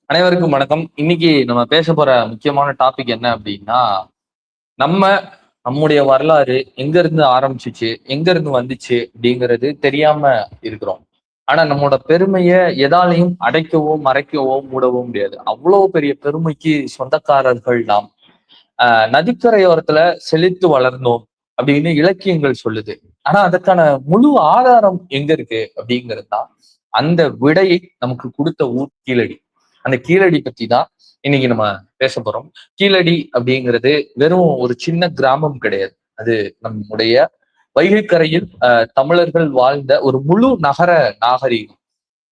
அனைவருக்கும் வணக்கம். இன்னைக்கு நம்ம பேச போற முக்கியமான டாபிக் என்ன அப்படின்னா, நம்ம நம்முடைய வரலாறு எங்க இருந்து ஆரம்பிச்சுச்சு, எங்க இருந்து வந்துச்சு அப்படிங்கிறது தெரியாம இருக்கிறோம். ஆனா நம்மளோட பெருமைய எதாலையும் அடைக்கவோ, மறைக்கவோ, மூடவோ முடியாது. அவ்வளவு பெரிய பெருமைக்கு சொந்தக்காரர்கள் நாம். நதிக்கரையோரத்துல செழித்து வளர்ந்தோம் அப்படின்னு இலக்கியங்கள் சொல்லுது. ஆனா அதற்கான முழு ஆதாரம் எங்க இருக்கு அப்படிங்கிறது தான் அந்த விடையை நமக்கு கொடுத்த ஊர் கீழடி. அந்த கீழடி பத்தி தான் இன்னைக்கு நம்ம பேச போறோம். கீழடி அப்படிங்கிறது வெறும் ஒரு சின்ன கிராமம் கிடையாது. அது நம்முடைய வைகை கரையில் தமிழர்கள் வாழ்ந்த ஒரு முழு நகர நாகரீகம்.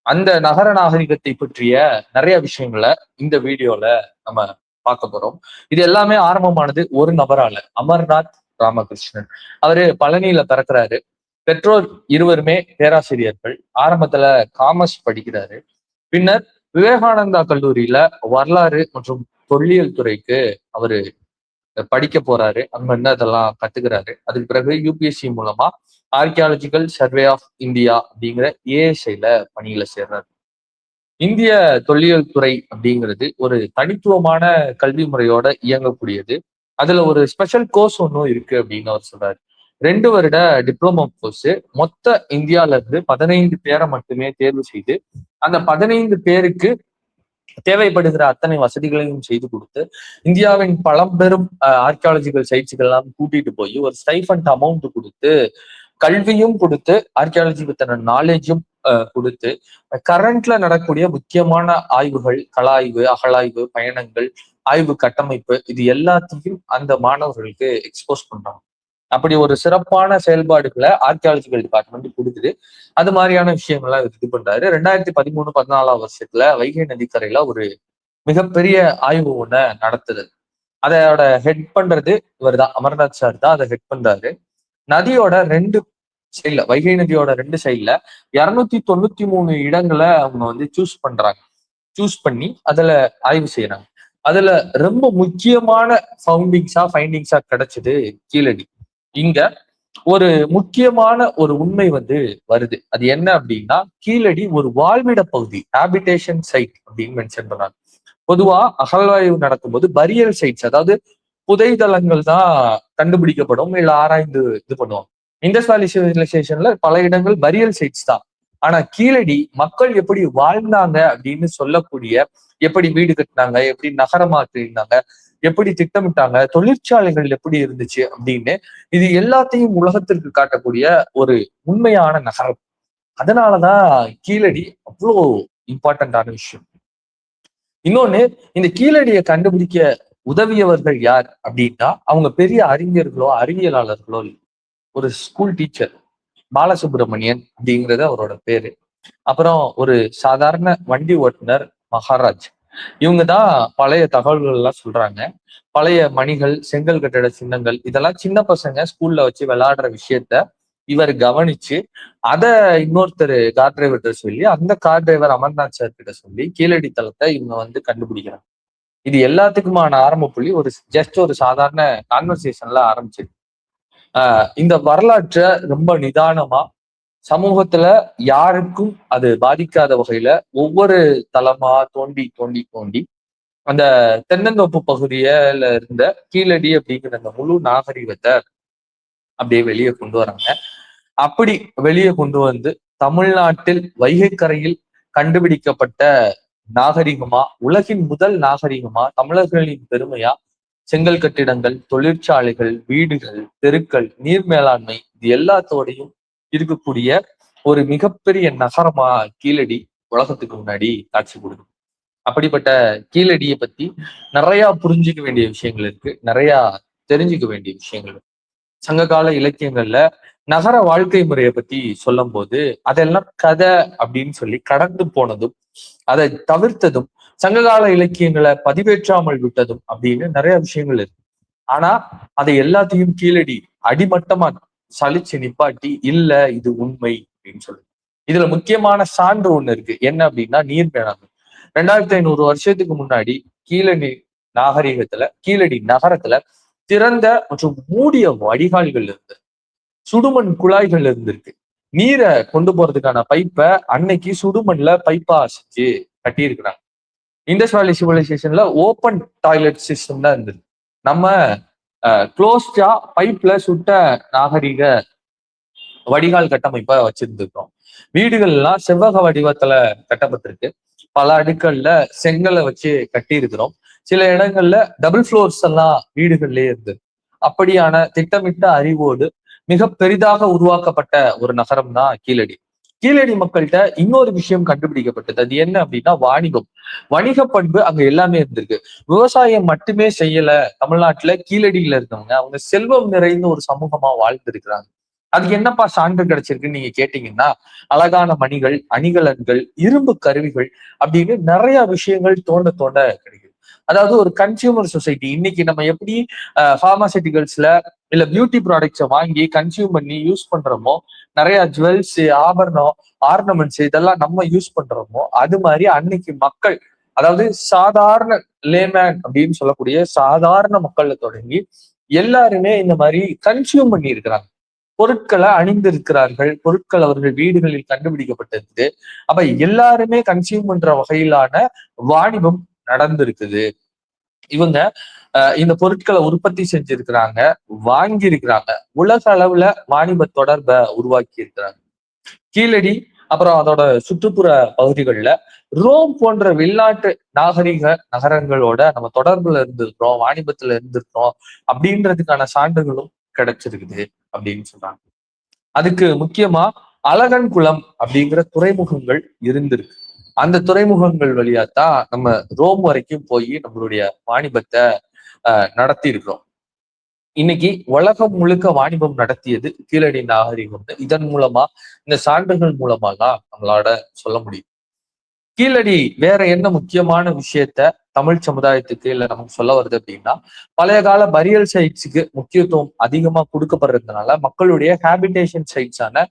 அந்த நகர நாகரிகத்தை பற்றிய நிறைய விஷயங்களை இந்த வீடியோல நம்ம பார்க்க போறோம். இது எல்லாமே ஆரம்பமானது ஒரு நபரால, அமர்நாத் ராமகிருஷ்ணன். அவரு பழனியில பிறக்கிறாரு. பெற்றோர் இருவருமே பேராசிரியர்கள். ஆரம்பத்துல காமர்ஸ் படிக்கிறாரு. பின்னர் விவேகானந்தா கல்லூரியில வரலாறு மற்றும் தொல்லியல் துறைக்கு அவரு படிக்க போறாரு. அங்க இருந்து அதெல்லாம் கத்துக்கிறாரு. அதுக்கு பிறகு யூபிஎஸ்சி மூலமா ஆர்கியாலஜிக்கல் சர்வே ஆஃப் இந்தியா அப்படிங்கிற ஏஎஸ்ஐல பணியில சேர்றாரு. இந்திய தொல்லியல் துறை அப்படிங்கிறது ஒரு தனித்துவமான கல்வி முறையோட இயங்கக்கூடியது. அதுல ஒரு ஸ்பெஷல் கோர்ஸ் ஒன்றும் இருக்கு அப்படின்னு அவர் சொல்றாரு. 2 வருட டிப்ளமோ கோர்ஸ். மொத்த இந்தியால இருந்து 15 பேரை மட்டுமே தேர்வு செய்து அந்த 15 பேருக்கு தேவைப்படுகிற அத்தனை வசதிகளையும் செய்து கொடுத்து இந்தியாவின் பழம்பெரும் ஆர்கியாலஜிக்கல் சைட்ஸுக்கு எல்லாம் கூட்டிட்டு போய் ஒரு ஸ்டைஃபண்ட் அமௌண்ட் கொடுத்து கல்வியும் கொடுத்து ஆர்கியாலஜி பத்தின நாலேஜும் கொடுத்து கரண்ட்ல நடக்கக்கூடிய முக்கியமான ஆய்வுகள், கள ஆய்வு, அகழாய்வு, பயணங்கள், ஆய்வு கட்டமைப்பு இது எல்லாத்தையும் அந்த மாணவர்களுக்கு எக்ஸ்போஸ் பண்றாங்க. அப்படி ஒரு சிறப்பான செயல்பாடுகளை ஆர்கியாலஜிக்கல் டிபார்ட்மெண்ட் கொடுக்குது. அது மாதிரியான விஷயங்கள்லாம் இது பண்றாரு. 2013-14 வைகை நதிக்கரையில ஒரு மிகப்பெரிய ஆய்வு ஒண்ண நடத்துது. அதோட ஹெட் பண்றது இவர் தான், அமர்நாத் சார் தான் அதை ஹெட் பண்றாரு. நதியோட 2 சைட்ல, வைகை நதியோட 2 சைட்ல 293 இடங்களை அவங்க வந்து சூஸ் பண்ணி அதுல ஆய்வு செய்யறாங்க. அதுல ரொம்ப முக்கியமான ஃபைண்டிங்ஸா கிடைச்சது கீழடி. இங்க ஒரு முக்கியமான ஒரு உண்மை வந்து வருது. அது என்ன அப்படின்னா, கீழடி ஒரு வாழ்விட பகுதி, ஹாபிடேஷன் சைட் அப்படின்னு மென்ஷன் பண்றாங்க. பொதுவா அகழ்வாய்வு நடக்கும்போது பரியல் சைட்ஸ், அதாவது புதைதளங்கள் தான் கண்டுபிடிக்கப்படும், இல்ல ஆராய்ந்து இது பண்ணுவாங்க. இண்டஸ் வேலி சிவிலைசேஷன்ல பல இடங்கள் பரியல் சைட்ஸ் தான். ஆனா கீழடி மக்கள் எப்படி வாழ்ந்தாங்க அப்படின்னு சொல்லக்கூடிய, எப்படி வீடு கட்டினாங்க, எப்படி நகரமாக்கினாங்க, எப்படி திட்டமிட்டாங்க, தொழிற்சாலைகள் எப்படி இருந்துச்சு அப்படின்னு இது எல்லாத்தையும் உலகத்திற்கு காட்டக்கூடிய ஒரு உண்மையான நகரம். அதனாலதான் கீழடி அவ்வளோ இம்பார்ட்டன்டான விஷயம். இன்னொன்னு, இந்த கீழடியை கண்டுபிடிக்க உதவியவர்கள் யார் அப்படின்னா, அவங்க பெரிய அறிஞர்களோ அறிவியலாளர்களோ இல்லை. ஒரு ஸ்கூல் டீச்சர் பாலசுப்ரமணியன் அப்படிங்கிறது அவரோட பேரு. அப்புறம் ஒரு சாதாரண வண்டி ஓட்டுநர் மகாராஜ். இவங்க தான் பழைய தகவல்கள் எல்லாம் சொல்றாங்க. பழைய மணிகள், செங்கல் கட்டிட சின்னங்கள் இதெல்லாம் சின்ன பசங்க ஸ்கூல்ல வச்சு விளையாடுற விஷயத்த இவர் கவனிச்சு அத இன்னொருத்தர் கார் டிரைவர்கிட்ட சொல்லி, அந்த கார் டிரைவர் அமர்நாத் சார் கிட்ட சொல்லி கீழடி தளத்தை இவங்க வந்து கண்டுபிடிக்கிறாங்க. இது எல்லாத்துக்குமான ஆரம்ப புள்ளி ஒரு சாதாரண கான்வர்சேஷன்ல ஆரம்பிச்சிருக்கு. இந்த வரலாற்றை ரொம்ப நிதானமா சமூகத்துல யாருக்கும் அது பாதிக்காத வகையில ஒவ்வொரு தளமா தோண்டி தோண்டி தோண்டி அந்த தென்னந்தோப்பு பகுதியில இருந்த கீழடி அப்படிங்கிற அந்த முழு நாகரிகத்தை அப்படியே வெளியே கொண்டு வராங்க. அப்படி வெளியே கொண்டு வந்து தமிழ்நாட்டில் வைகை கரையில் கண்டுபிடிக்கப்பட்ட நாகரிகமா, உலகின் முதல் நாகரிகமா, தமிழர்களின் பெருமையா செங்கல் கட்டிடங்கள், தொழிற்சாலைகள், வீடுகள், தெருக்கள், நீர் மேலாண்மை இது எல்லாத்தோடையும் இருக்கக்கூடிய ஒரு மிகப்பெரிய நகரமா கீழடி உலகத்துக்கு முன்னாடி காட்சி கொடுக்கும். அப்படிப்பட்ட கீழடியை பத்தி நிறைய புரிஞ்சுக்க வேண்டிய விஷயங்கள் இருக்கு, நிறைய தெரிஞ்சுக்க வேண்டிய விஷயங்கள் இருக்கு. சங்ககால இலக்கியங்கள்ல நகர வாழ்க்கை முறையை பத்தி சொல்லும் போது அதெல்லாம் கதை அப்படின்னு சொல்லி கடந்து போனதும், அதை தவிர்த்ததும், சங்ககால இலக்கியங்களை பதிவேற்றாமல் விட்டதும் அப்படின்னு நிறைய விஷயங்கள் இருக்கு. ஆனா அதை எல்லாத்தையும் கீழடி அடிமட்டமா சலிச்சு நிப்பாட்டி இல்ல இது உண்மை அப்படின்னு சொல்லு. இதுல முக்கியமான சான்று ஒண்ணு இருக்கு. என்ன அப்படின்னா நீர் மேலாண்மை. 2500 வருஷத்துக்கு முன்னாடி கீழடி கீழடி நகரத்துல திறந்த மற்றும் மூடிய வடிகால்கள் இருந்து, சுடுமண் குழாய்கள் இருந்திருக்கு. நீரை கொண்டு போறதுக்கான பைப்பை அன்னைக்கு சுடுமண்ல பைப்பா செஞ்சு கட்டியிருக்கிறாங்க. இண்டஸ் வேலி சிவிலைசேஷன்ல ஓப்பன் டாய்லெட் சிஸ்டம் தான் இருந்தது. நம்ம க்ளோஸ்டா பைப்ல சுட்ட நாகரிக வடிகால் கட்டமைப்பை வச்சிருந்துருக்கோம். வீடுகள் எல்லாம் செவ்வக வடிவத்துல கட்டப்பட்டிருக்கு. பல அடுக்கள்ல செங்கலை வச்சு கட்டி இருக்கிறோம். சில இடங்கள்ல டபுள் ஃப்ளோர்ஸ் எல்லாம் வீடுகள்லயே இருந்தது. அப்படியான திட்டமிட்ட அறிவோடு மிக பெரிதாக உருவாக்கப்பட்ட ஒரு நகரம் தான் கீழடி. கீழடி மக்கள்கிட்ட இன்னொரு விஷயம் கண்டுபிடிக்கப்பட்டது. அது என்ன அப்படின்னா வாணிபம். வணிக பண்பு அங்க எல்லாமே இருந்திருக்கு. விவசாயம் மட்டுமே செய்யல. தமிழ்நாட்டுல கீழடியில இருந்தவங்க அவங்க செல்வம் நிறைந்த ஒரு சமூகமா வாழ்ந்திருக்கிறாங்க. அதுக்கு என்னப்பா சான்று கிடைச்சிருக்குன்னு நீங்க கேட்டீங்கன்னா, அழகான மணிகள், அணிகலன்கள், இரும்பு கருவிகள் அப்படின்னு நிறைய விஷயங்கள் தோண்ட தோண்ட கிடைக்குது. அதாவது ஒரு கன்சியூமர் சொசைட்டி. இன்னைக்கு நம்ம எப்படி பார்மாசிட்டிகல்ஸ்ல இல்ல பியூட்டி ப்ராடக்ட்ஸை வாங்கி கன்சியூம் பண்ணி யூஸ் பண்றோமோ, நிறைய ஜுவல்ஸ், ஆபரணம், ஆர்னமெண்ட்ஸ் இதெல்லாம் நம்ம யூஸ் பண்றோமோ, அது மாதிரி அன்னைக்கு மக்கள், அதாவது சாதாரண லேமேன் அப்படின்னு சொல்லக்கூடிய சாதாரண மக்கள்ல தொடங்கி எல்லாருமே இந்த மாதிரி கன்சியூம் பண்ணி இருக்கிறாங்க. பொருட்களை அணிந்திருக்கிறார்கள். பொருட்கள் அவர்கள் வீடுகளில் கண்டுபிடிக்கப்பட்டிருக்கு. அப்ப எல்லாருமே கன்சியூம் பண்ற வகையிலான வாணிபம் நடந்திருக்குது. இவங்க இந்த பொருட்களை உற்பத்தி செஞ்சிருக்கிறாங்க, வாங்கி இருக்கிறாங்க. உலக அளவுல வாணிப தொடர்பை உருவாக்கி இருக்கிறாங்க. கீழடி அப்புறம் அதோட சுற்றுப்புற பகுதிகளில் ரோம் போன்ற வெளிநாட்டு நாகரிக நகரங்களோட நம்ம தொடர்புல இருந்திருக்கிறோம், வாணிபத்துல இருந்திருக்கிறோம் அப்படின்றதுக்கான சான்றுகளும் கிடைச்சிருக்குது அப்படின்னு சொல்றாங்க. அதுக்கு முக்கியமா அழகன் குளம் அப்படிங்கிற துறைமுகங்கள் இருந்திருக்கு. அந்த துறைமுகங்கள் வழியாத்தான் நம்ம ரோம் வரைக்கும் போய் நம்மளுடைய வாணிபத்தை நடத்தி இருக்கிறோம். இன்னைக்கு உலகம் முழுக்க வாணிபம் நடத்தியது கீழடி நாகரிகம். இதன் மூலமா இந்த சான்றுகள் மூலமா தான் நம்மளால சொல்ல முடியும். கீழடி வேற என்ன முக்கியமான விஷயத்த தமிழ் சமுதாயத்துக்கு இல்ல நமக்கு சொல்ல வருது அப்படின்னா, பழைய கால பரியல் சைட்ஸுக்கு முக்கியத்துவம் அதிகமா கொடுக்கப்படுறதுனால மக்களுடைய ஹேபிடேஷன் சைட்ஸான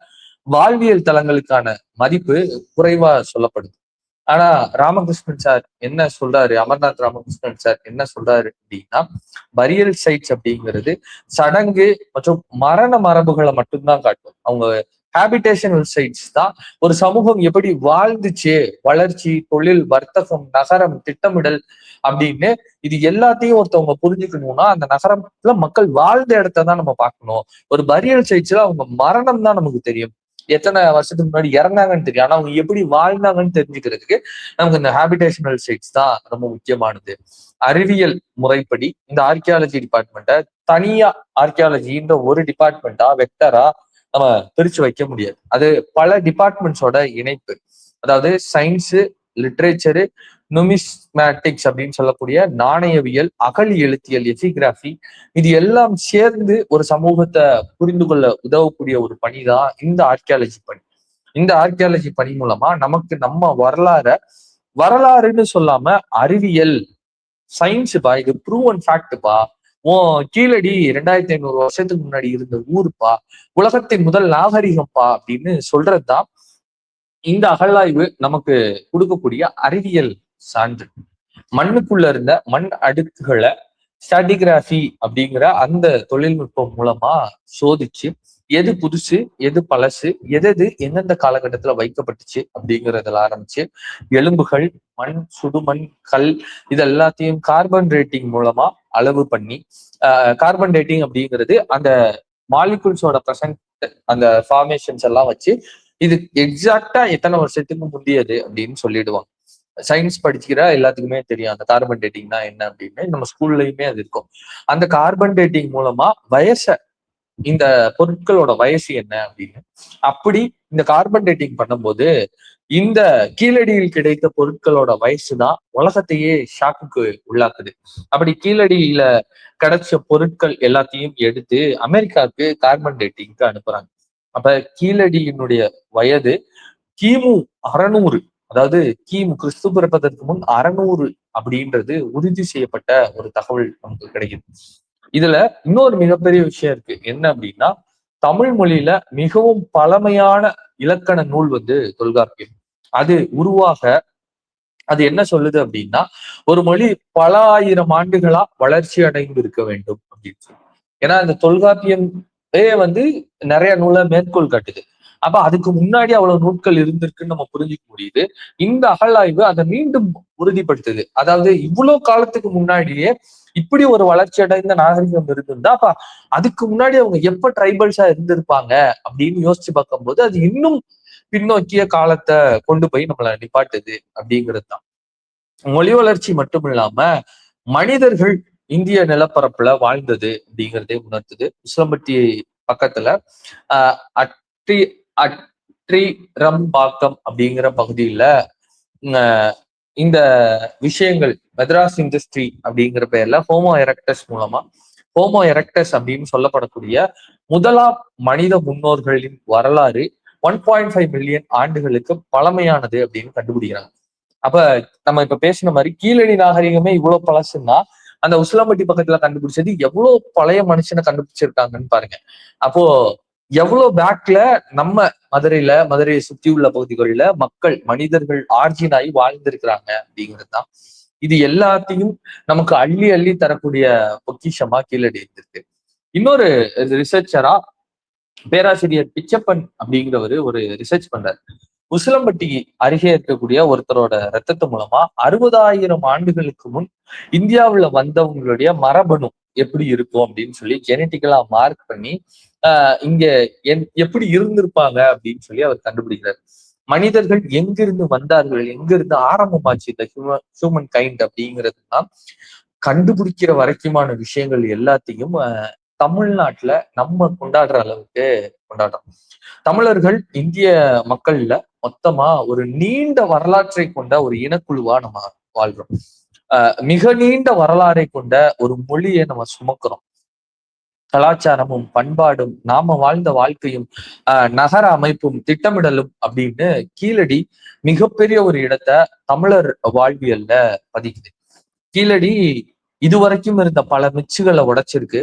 வாழ்வியல் தலங்களுக்கான மதிப்பு குறைவா சொல்லப்படுது. ஆனா ராமகிருஷ்ணன் சார் என்ன சொல்றாரு, அமர்நாத் ராமகிருஷ்ணன் சார் என்ன சொல்றாரு அப்படின்னா, பரியல் சைட்ஸ் அப்படிங்கிறது சடங்கு மற்றும் மரண மரபுகளை மட்டும்தான் காட்டும். அவங்க ஹேபிடேஷனல் சைட்ஸ் தான் ஒரு சமூகம் எப்படி வாழ்ந்துச்சு, வளர்ச்சி, தொழில், வர்த்தகம், நகரம், திட்டமிடல் அப்படின்னு இது எல்லாத்தையும் ஒருத்தவங்க புரிஞ்சுக்கணும்னா அந்த நகரத்துல மக்கள் வாழ்ந்த இடத்த தான் நம்ம பார்க்கணும். ஒரு பரியல் சைட்ஸ்ல அவங்க மரணம் தான் நமக்கு தெரியும், எத்தனை வருஷத்துக்கு முன்னாடி இறந்தாங்கன்னு தெரியும். ஆனா அவங்க எப்படி வாழ்ந்தாங்கன்னு தெரிஞ்சுக்கிறதுக்கு நமக்கு இந்த ஹேபிடேஷனல் சைட்ஸ் தான் ரொம்ப முக்கியமானது. அறிவியல் முறைப்படி இந்த ஆர்கியாலஜி டிபார்ட்மெண்ட்டை தனியா ஆர்கியாலஜின்ற ஒரு டிபார்ட்மெண்டா வெக்டரா நம்ம பிரிச்சு வைக்க முடியாது. அது பல டிபார்ட்மெண்ட்ஸோட இணைப்பு. அதாவது சயின்ஸு, லிட்ரேச்சரு, நுமிஸ்மேட்டிக்ஸ் அப்படின்னு சொல்லக்கூடிய நாணயவியல், அகழி எழுத்தியல், எபிகிராஃபி, இது எல்லாம் சேர்ந்து ஒரு சமூகத்தை புரிந்து கொள்ள உதவக்கூடிய ஒரு பணி தான் இந்த ஆர்கியாலஜி பணி. இந்த ஆர்கியாலஜி பணி மூலமா நமக்கு நம்ம வரலாறுன்னு சொல்லாம அறிவியல், சயின்ஸ் பா, இது ப்ரூவ் அண்ட் ஃபேக்ட்பா, கீழடி 2500 வருஷத்துக்கு முன்னாடி இருந்த ஊருப்பா, உலகத்தின் முதல் நாகரிகம்ப்பா அப்படின்னு சொல்றதுதான் இந்த அகழாய்வு நமக்கு கொடுக்கக்கூடிய அறிவியல் சான்று. மண்ணுக்குள்ள இருந்த மண் அடுக்குகளை ஸ்டாட்டிகிராஃபி அப்படிங்கிற அந்த தொழில்நுட்பம் மூலமா சோதிச்சு எது புதுசு, எது பழசு, எது எந்தெந்த காலகட்டத்துல வைக்கப்பட்டுச்சு அப்படிங்கிறதுல ஆரம்பிச்சு எலும்புகள், மண், சுடுமண், கல் இது எல்லாத்தையும் கார்பன் ரேட்டிங் மூலமா அளவு பண்ணி, கார்பன் ரேட்டிங் அப்படிங்கிறது அந்த மாலிகுல்ஸோட ப்ரெசன்ட் அந்த ஃபார்மேஷன்ஸ் எல்லாம் வச்சு இது எக்ஸாக்டா எத்தனை வருஷத்துக்கு முந்தியது அப்படின்னு சொல்லிடுவாங்க. சயின்ஸ் படிச்சுக்கிற எல்லாத்துக்குமே தெரியும் அந்த கார்பன் டேட்டிங்னா என்ன அப்படின்னு. நம்ம ஸ்கூல்லயுமே அது இருக்கும். அந்த கார்பன் டேட்டிங் மூலமா இந்த பொருட்களோட வயசு என்ன அப்படின்னு அப்படி இந்த கார்பன் டேட்டிங் பண்ணும்போது இந்த கீழடியில் கிடைத்த பொருட்களோட வயசுதான் உலகத்தையே ஷாக்குக்கு உள்ளாக்குது. அப்படி கீழடியில கிடைச்ச பொருட்கள் எல்லாத்தையும் எடுத்து அமெரிக்காவுக்கு கார்பன் டேட்டிங்க்கு அனுப்புறாங்க. அப்ப கீழடியினுடைய வயது கிமு 600, அதாவது கிமு கிறிஸ்து பிறப்பதற்கு முன் 600 அப்படின்றது உறுதி செய்யப்பட்ட ஒரு தகவல் நமக்கு கிடைக்குது. இதுல இன்னொரு மிகப்பெரிய விஷயம் இருக்கு. என்ன அப்படின்னா, தமிழ் மொழியில மிகவும் பழமையான இலக்கண நூல் தொல்காப்பியம். அது உருவாக அது என்ன சொல்லுது அப்படின்னா, ஒரு மொழி பல ஆயிரம் ஆண்டுகளா வளர்ச்சி அடைந்து இருக்க வேண்டும் அப்படின்னு சொல்லி. ஏன்னா இந்த தொல்காப்பியம் நிறைய நூலை மேற்கோள் காட்டுது. அப்ப அதுக்கு முன்னாடி அவ்வளவு நூட்கள் இருந்திருக்குன்னு நம்ம புரிஞ்சுக்க முடியுது. இந்த அகழாய்வு அதை மீண்டும் உறுதிப்படுத்துது. அதாவது இவ்வளவு காலத்துக்கு முன்னாடியே இப்படி ஒரு வளர்ச்சி அடைந்த நாகரிகம் இருந்திருந்தா அப்ப அதுக்கு முன்னாடி அவங்க எப்ப ட்ரைபல்ஸா இருந்திருப்பாங்க அப்படின்னு யோசிச்சு பார்க்கும்போது அது இன்னும் பின்னோக்கிய காலத்தை கொண்டு போய் நம்மளை நிப்பாட்டுது அப்படிங்கிறது தான். மொழி வளர்ச்சி மட்டும் இல்லாம மனிதர்கள் இந்திய நிலப்பரப்புல வாழ்ந்தது அப்படிங்கிறதே உணர்த்துது. உசிலம்பட்டி பக்கத்துல அட்ரி அட்ரிரம்பாக்கம் அப்படிங்கிற பகுதியில இந்த விஷயங்கள் மெட்ராஸ் இண்டஸ்ட்ரி அப்படிங்கிற பெயர்ல ஹோமோ எரெக்டஸ் மூலமா ஹோமோ எரெக்டஸ் அப்படின்னு சொல்லப்படக்கூடிய முதலாம் மனித முன்னோர்களின் வரலாறு 1.5 மில்லியன் ஆண்டுகளுக்கு பழமையானது அப்படின்னு கண்டுபிடிக்கிறாங்க. அப்ப நம்ம இப்ப பேசின மாதிரி கீழடி நாகரிகமே இவ்வளவு பழசுன்னா அந்த உசிலம்பட்டி பக்கத்துல கண்டுபிடிச்சது எவ்வளவு பழைய மனுஷனை கண்டுபிடிச்சிருக்காங்கன்னு பாருங்க. அப்போ எவ்வளவு பேக்ல நம்ம மதுரையை சுத்தி உள்ள பகுதிகளில மக்கள் மனிதர்கள் ஆர்ஜின் ஆகி வாழ்ந்திருக்கிறாங்க அப்படிங்கிறது தான். இது எல்லாத்தையும் நமக்கு அள்ளி அள்ளி தரக்கூடிய பொக்கிஷமா கீழடி இருந்திருக்கு. இன்னொரு ரிசர்ச்சரா பேராசிரியர் பிச்சப்பன் அப்படிங்கிறவரு ஒரு ரிசர்ச் பண்றாரு. உசிலம்பட்டி அருகே இருக்கக்கூடிய ஒருத்தரோட ரத்தத்து மூலமா 60,000 ஆண்டுகளுக்கு முன் இந்தியாவுல வந்தவங்களுடைய மரபணு எப்படி இருக்கும் அப்படின்னு சொல்லி ஜெனட்டிக்கலா மார்க் பண்ணி இங்க எப்படி இருந்திருப்பாங்க அப்படின்னு சொல்லி அவர் கண்டுபிடிக்கிறார். மனிதர்கள் எங்கிருந்து வந்தார்கள், எங்கிருந்து ஆரம்பமாச்சு இந்த ஹியூமன் கைண்ட் அப்படிங்கிறது தான் கண்டுபிடிக்கிற வரைக்குமான விஷயங்கள் எல்லாத்தையும் தமிழ்நாட்டுல நம்ம கொண்டாடுற அளவுக்கு கொண்டாடுறோம். தமிழர்கள் இந்திய மக்கள்ல மொத்தமா ஒரு நீண்ட வரலாற்றை கொண்ட ஒரு இனக்குழுவா நம்ம வாழ்றோம். மிக நீண்ட வரலாறை கொண்ட ஒரு மொழியை நம்ம சுமக்கிறோம். கலாச்சாரமும் பண்பாடும் நாம வாழ்ந்த வாழ்க்கையும் நகர அமைப்பும் திட்டமிடலும் அப்படின்னு கீழடி மிகப்பெரிய ஒரு இடத்தை தமிழர் வாழ்வியல்ல பதிக்குது. கீழடி இதுவரைக்கும் இருந்த பல மிச்சுகளை உடைச்சிருக்கு.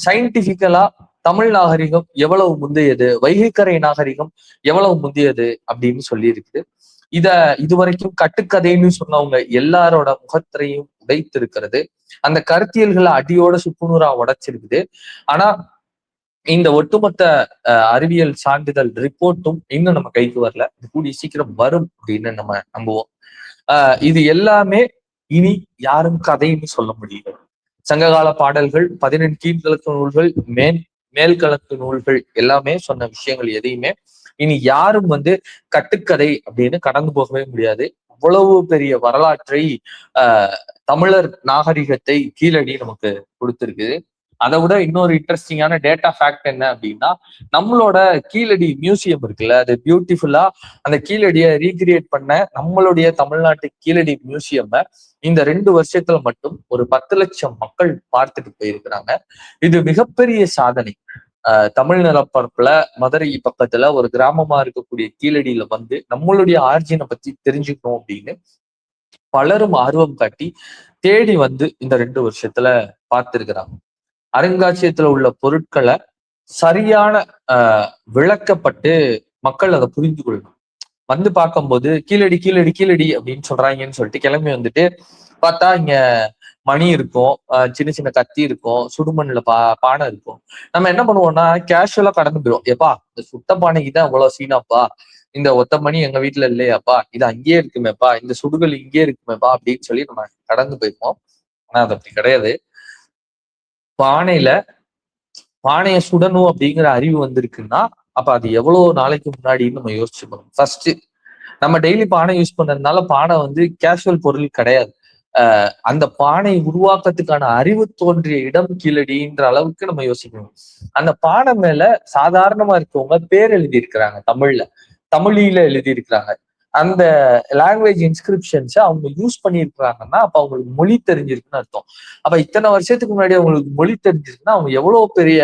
சயின்டிபிக்கலா தமிழ் நாகரிகம் எவ்வளவு முந்தையது, வைகைக்கரை நாகரிகம் எவ்வளவு முந்தையது அப்படின்னு சொல்லி இருக்குது. இதுவரைக்கும் கட்டுக்கதைன்னு சொன்னவங்க எல்லாரோட முகத்திரையும் உடைத்திருக்கிறது. அந்த கருத்தியல்களை அடியோட சுக்குநூறா உடைச்சிருக்குது. ஆனா இந்த ஒட்டுமொத்த அறிவியல் சான்றிதழ் ரிப்போர்ட்டும் இன்னும் நம்ம கைக்கு வரல. இது கூடிய சீக்கிரம் வரும் அப்படின்னு நம்ம நம்புவோம். இது எல்லாமே இனி யாரும் கதைன்னு சொல்ல முடியல. சங்ககால பாடல்கள், 18 கீழ்கலத்து நூல்கள், மேல்கலத்து நூல்கள் எல்லாமே சொன்ன விஷயங்கள் எதையுமே இனி யாரும் கட்டுக்கதை அப்படின்னு கடந்து போகவே முடியாது. அவ்வளவு பெரிய வரலாற்றை தமிழர் நாகரிகத்தை கீழடி நமக்கு கொடுத்திருக்குது. அதை விட இன்னொரு இன்ட்ரெஸ்டிங்கான டேட்டா ஃபேக்ட் என்ன அப்படின்னா, நம்மளோட கீழடி மியூசியம் இருக்குல்ல, அது பியூட்டிஃபுல்லா அந்த கீழடியை ரீக்ரியேட் பண்ண நம்மளுடைய தமிழ்நாட்டு கீழடி மியூசியம் இந்த 2 வருஷத்துல மட்டும் ஒரு 10 லட்சம் மக்கள் பார்த்துட்டு போயிருக்கிறாங்க. இது மிகப்பெரிய சாதனை. தமிழ் நிலப்பரப்புல மதுரை பக்கத்துல ஒரு கிராமமா இருக்கக்கூடிய கீழடியில நம்மளுடைய ஆர்ஜினை பத்தி தெரிஞ்சுக்கணும் அப்படின்னு பலரும் ஆர்வம் காட்டி தேடி இந்த 2 வருஷத்துல பார்த்திருக்கிறாங்க. அருங்காட்சியகத்துல உள்ள பொருட்களை சரியான விளக்கப்பட்டு மக்கள் அதை புரிந்து கொள்ளணும். பார்க்கும்போது கீழடி கீழடி கீழடி அப்படின்னு சொல்றாங்கன்னு சொல்லிட்டு கிளம்பி பார்த்தா இங்க மணி இருக்கும், சின்ன சின்ன கத்தி இருக்கும், சுடுமண்ணுல பானை இருக்கும். நம்ம என்ன பண்ணுவோம்னா கேஷுவலா கடந்து போயிடும். ஏப்பா இந்த சுட்ட பானைக்கு தான் இவ்வளவு சீனாப்பா, இந்த ஒத்த மணி எங்க வீட்டுல இல்லையாப்பா, இது அங்கேயே இருக்குமேப்பா, இந்த சுடுகள் இங்கேயே இருக்குமேப்பா அப்படின்னு சொல்லி நம்ம கடந்து போயிருப்போம். ஆனா அது அப்படி கிடையாது. பானைய சுடணும் அப்படிங்கிற அறிவு வந்திருக்குன்னா அப்ப அது எவ்வளவு நாளைக்கு முன்னாடின்னு நம்ம யோசிச்சுக்கணும். ஃபர்ஸ்ட் நம்ம டெய்லி பானை யூஸ் பண்றதுனால பானை கேஷுவல் பொருள் கிடையாது. அந்த பானை உருவாக்கத்துக்கான அறிவு தோன்றிய இடம் கீழடின்ற அளவுக்கு நம்ம யோசிக்கணும். அந்த பானை மேல சாதாரணமா இருக்கவங்க பேர் எழுதி இருக்கிறாங்க, தமிழில எழுதி இருக்கிறாங்க. அந்த லாங்குவேஜ் இன்ஸ்கிரிப்ஷன்ஸை அவங்க யூஸ் பண்ணியிருக்கிறாங்கன்னா அப்ப அவங்களுக்கு மொழி தெரிஞ்சிருக்குன்னு அர்த்தம். அப்ப இத்தனை வருஷத்துக்கு முன்னாடி அவங்களுக்கு மொழி தெரிஞ்சிருக்குன்னா அவங்க எவ்வளவு பெரிய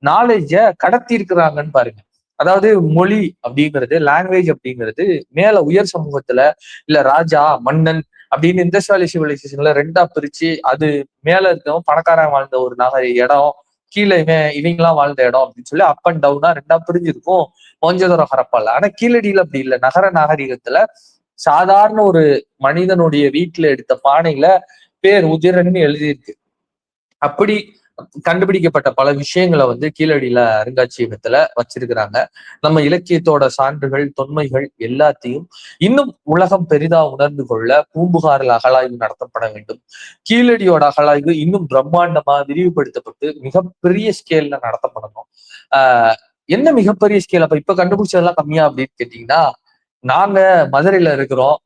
நாலேஜ கடத்தி இருக்கிறாங்கன்னு பாருங்க. அதாவது மொழி அப்படிங்கிறது, லாங்குவேஜ் அப்படிங்கிறது மேல உயர் சமூகத்துல இல்ல ராஜா மன்னன் அப்படின்னு இண்டஸ்ட்ரியல் சிவிலைசேஷன்ல 2ஆ பிரிச்சு அது மேல இருக்கவங்க பணக்காரன் வாழ்ந்த ஒரு இடம், கீழே இவங்கெல்லாம் வாழ்ந்த இடம் அப்படின்னு சொல்லி அப் அண்ட் டவுனா 2ஆ பிரிஞ்சிருக்கும் மொஞ்சதர ஹரப்பால. ஆனா கீழடியில அப்படி இல்லை. நகர நாகரிகத்துல சாதாரண ஒரு மனிதனுடைய வீட்டுல எடுத்த பானையில பேர் உதிரன்னு எழுதியிருக்கு. அப்படி கண்டுபிடிக்கப்பட்ட பல விஷயங்களை வந்து கீழடியில அருங்காட்சியகத்துல வச்சிருக்கிறாங்க. நம்ம இலக்கியத்தோட சான்றுகள், தொன்மைகள் எல்லாத்தையும் இன்னும் உலகம் பெரிதா உணர்ந்து கொள்ள பூம்புகாரில் அகழாய்வு நடத்தப்பட வேண்டும். கீழடியோட அகழாய்வு இன்னும் பிரம்மாண்டமா விரிவுபடுத்தப்பட்டு மிகப்பெரிய ஸ்கேல்ல நடத்தப்படணும். என்ன மிகப்பெரிய ஸ்கேல்? அப்ப இப்ப கண்டுபிடிச்சதெல்லாம் கம்மியா அப்படின்னு கேட்டீங்கன்னா, நாங்க மதுரையில இருக்கிறோம்.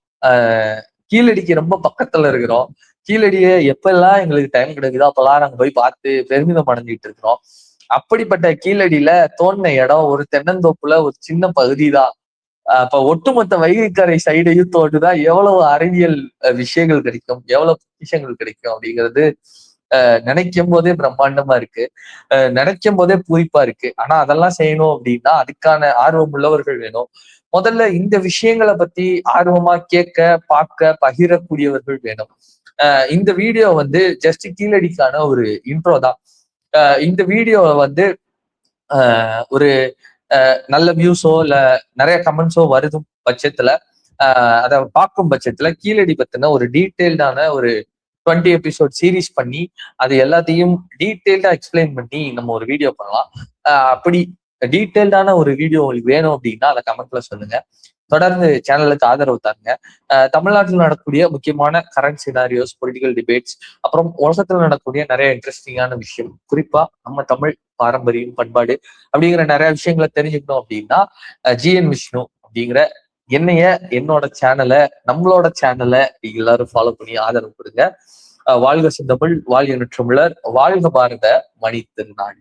கீழடிக்கு ரொம்ப பக்கத்துல இருக்கிறோம். கீழடியை எப்பெல்லாம் எங்களுக்கு டைம் கிடைக்குதோ அப்பெல்லாம் நாங்க போய் பார்த்து பெருமிதம் அடைஞ்சிட்டு இருக்கிறோம். அப்படிப்பட்ட கீழடியில தோண்டின இடம் ஒரு தென்னந்தோப்புல ஒரு சின்ன பகுதி தான். அப்ப ஒட்டுமொத்த வைகைக்கரை சைடையும் தோண்டுதான் எவ்வளவு அறிவியல் விஷயங்கள் கிடைக்கும், எவ்வளவு பொக்கிஷங்கள் கிடைக்கும் அப்படிங்கிறது நினைக்கும் போதே பிரம்மாண்டமா இருக்கு. நினைக்கும் போதே பூரிப்பா இருக்கு. ஆனா அதெல்லாம் செய்யணும் அப்படின்னா அதுக்கான ஆர்வம் உள்ளவர்கள் வேணும். முதல்ல இந்த விஷயங்களை பத்தி ஆர்வமா கேட்க, பார்க்க, பகிரக்கூடியவர்கள் வேணும். இந்த வீடியோ வந்து ஜஸ்ட் கீழடிக்கான ஒரு இன்ட்ரோ தான். இந்த வீடியோ வந்து ஒரு நல்ல வியூஸோ இல்ல நிறைய கமெண்ட்ஸோ வருதும் பட்சத்துல அதை பார்க்கும் பட்சத்துல கீழடி பத்தின ஒரு டீட்டெயில்டான ஒரு 20 எபிசோட் சீரீஸ் பண்ணி அது எல்லாத்தையும் டீட்டெயில்டா எக்ஸ்பிளைன் பண்ணி நம்ம ஒரு வீடியோ பண்ணலாம். அப்படி டீட்டெயில்டான ஒரு வீடியோ உங்களுக்கு வேணும் அப்படின்னா அதை கமெண்ட்ல சொல்லுங்க. தொடர்ந்து சேனலுக்கு ஆதரவு தாருங்க. தமிழ்நாட்டில் நடக்கக்கூடிய முக்கியமான கரண்ட் சினாரியோஸ், பொலிட்டிக்கல் டிபேட்ஸ், அப்புறம் உலகத்துல நடக்கக்கூடிய நிறைய இன்ட்ரெஸ்டிங்கான விஷயம், குறிப்பா நம்ம தமிழ் பாரம்பரியம், பண்பாடு அப்படிங்கிற நிறைய விஷயங்களை தெரிஞ்சுக்கணும் அப்படின்னா ஜிஎன் விஷ்ணு அப்படிங்கிற என்னோட சேனலை, நம்மளோட சேனலை எல்லாரும் ஃபாலோ பண்ணி ஆதரவு கொடுங்க. வாழ்க செந்தமிழ், வாழ்க நற்றமிழர், வாழ்க பாரத மணி திருநாள்.